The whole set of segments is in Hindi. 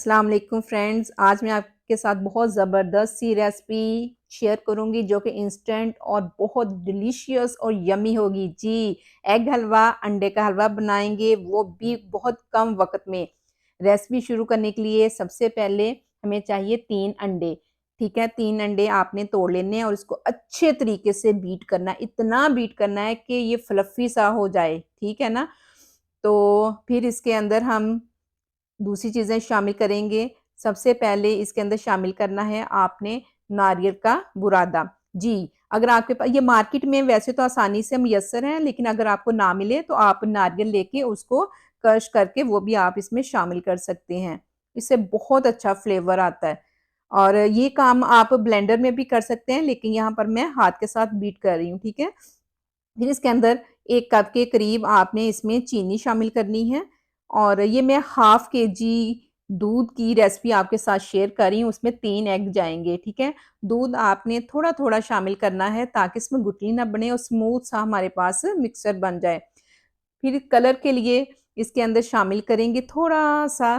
अस्सलाम वालेकुम फ्रेंड्स। आज मैं आपके साथ बहुत ज़बरदस्त सी रेसिपी शेयर करूंगी जो कि इंस्टेंट और बहुत डिलीशियस और यमी होगी जी। एग हलवा, अंडे का हलवा बनाएंगे, वो भी बहुत कम वक्त में। रेसिपी शुरू करने के लिए सबसे पहले हमें चाहिए 3 अंडे। ठीक है, 3 अंडे आपने तोड़ लेने हैं और इसको अच्छे तरीके से बीट करना है। इतना बीट करना है कि ये फ्लफी सा हो जाए, ठीक है ना। तो फिर इसके अंदर हम दूसरी चीज़ें शामिल करेंगे। सबसे पहले इसके अंदर शामिल करना है आपने नारियल का बुरादा। जी, अगर आपके पास ये मार्केट में वैसे तो आसानी से मुयस्सर है, लेकिन अगर आपको ना मिले तो आप नारियल लेके उसको क्रश करके वो भी आप इसमें शामिल कर सकते हैं। इससे बहुत अच्छा फ्लेवर आता है और ये काम आप ब्लेंडर में भी कर सकते हैं, लेकिन यहाँ पर मैं हाथ के साथ बीट कर रही हूँ, ठीक है। फिर इसके अंदर 1 कप के करीब आपने इसमें चीनी शामिल करनी है और ये मैं हाफ केजी दूध की रेसिपी आपके साथ शेयर कर रही हूँ, उसमें 3 एग जाएँगे, ठीक है। दूध आपने थोड़ा-थोड़ा शामिल करना है ताकि इसमें गुठली ना बने और स्मूथ सा हमारे पास मिक्सचर बन जाए। फिर कलर के लिए इसके अंदर शामिल करेंगे थोड़ा-सा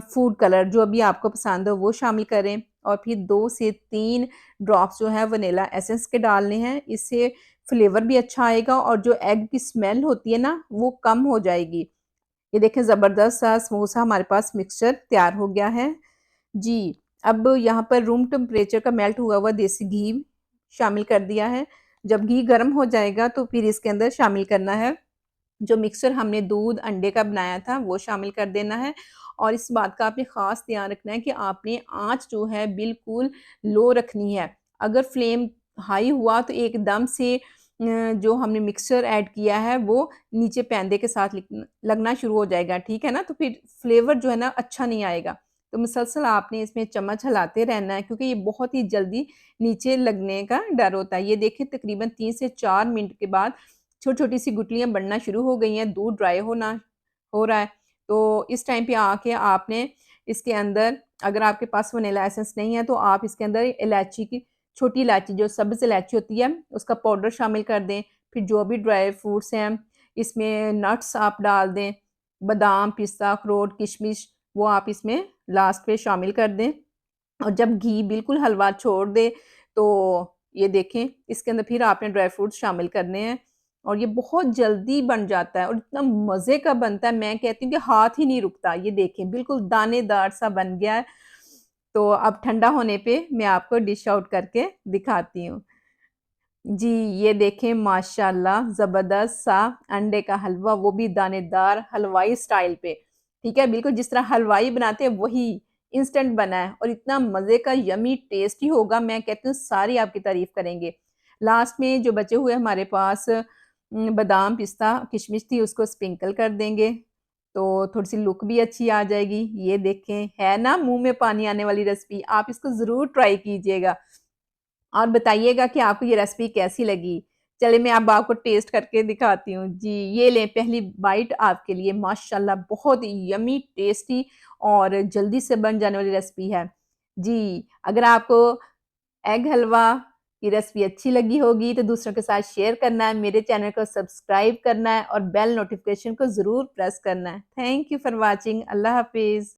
फूड कलर, जो भी आपको पसंद हो वो शामिल करें और फिर 2 से 3 ड्रॉप्स जो है वनीला एसेंस के डालने हैं। इससे फ्लेवर भी अच्छा आएगा और जो एग की स्मेल होती है ना, वो कम हो जाएगी। ये देखें ज़बरदस्त सा स्मूथ सा हमारे पास मिक्सचर तैयार हो गया है। जी, अब यहाँ पर रूम टेम्परेचर का मेल्ट हुआ हुआ देसी घी शामिल कर दिया है। जब घी गर्म हो जाएगा तो फिर इसके अंदर शामिल करना है जो मिक्सचर हमने दूध, अंडे का बनाया था वो शामिल कर देना है और इस बात का आपने ख़ास ध्यान रखना है कि आपने आँच जो है बिल्कुल लो रखनी है। अगर फ्लेम हाई हुआ तो एकदम से जो हमने मिक्सचर ऐड किया है वो नीचे पैंदे के साथ लगना शुरू हो जाएगा, ठीक है ना? तो फिर फ्लेवर जो है ना अच्छा नहीं आएगा। तो मुसलसल आपने इसमें चम्मच हिलाते रहना है क्योंकि ये बहुत ही जल्दी नीचे लगने का डर होता है। ये देखिए तकरीबन 3 से 4 मिनट के बाद छोटी-छोटी सी गुठलियाँ बनना शुरू हो गई हैं, दूध ड्राई हो रहा है। तो इस टाइम पे आके आपने इसके अंदर, अगर आपके पास वनीला एसेंस नहीं है तो आप इसके अंदर इलायची की छोटी इलायची, जो सब्ज़ इलायची होती है, उसका पाउडर शामिल कर दें। फिर जो भी ड्राई फ्रूट्स हैं, इसमें नट्स आप डाल दें, बादाम, पिस्ता, अखरोट, किशमिश वो आप इसमें लास्ट पे शामिल कर दें। और जब घी बिल्कुल हलवा छोड़ दे तो ये देखें इसके अंदर फिर आपने ड्राई फ्रूट्स शामिल करने हैं और ये बहुत जल्दी बन जाता है और इतना मज़े का बनता है, मैं कहती हूँ कि हाथ ही नहीं रुकता। ये देखें बिल्कुल दानेदार सा बन गया है। तो अब ठंडा होने पे मैं आपको डिश आउट करके दिखाती हूँ। जी, ये देखें माशाल्लाह ज़बरदस्त सा अंडे का हलवा, वो भी दानेदार हलवाई स्टाइल पे। ठीक है, बिल्कुल जिस तरह हलवाई बनाते हैं वही इंस्टेंट बना है और इतना मज़े का यम्मी टेस्टी होगा, मैं कहती हूँ सारी आपकी तारीफ़ करेंगे। लास्ट में जो बचे हुए हमारे पास बादाम, पिस्ता, किशमिश थी उसको स्प्रिंकल कर देंगे, तो थोड़ी-सी लुक भी अच्छी आ जाएगी। ये देखें, है ना मुँह में पानी आने वाली रेसिपी, आप इसको ज़रूर ट्राई कीजिएगा। और बताइएगा कि आपको ये रेसिपी कैसी लगी? चलिए मैं अब आपको टेस्ट करके दिखाती हूँ। जी, ये लें पहली बाइट आपके लिए, माशाल्लाह बहुत यम्मी टेस्टी और जल्दी से बन जाने वाली रेसिपी है। जी, अगर आपको एग हलवा की रेसिपी अच्छी लगी होगी तो दूसरों के साथ शेयर करना है, मेरे चैनल को सब्सक्राइब करना है और बेल नोटिफ़िकेशन को ज़रूर प्रेस करना है। Thank you for watching. अल्लाह हाफ़िज़।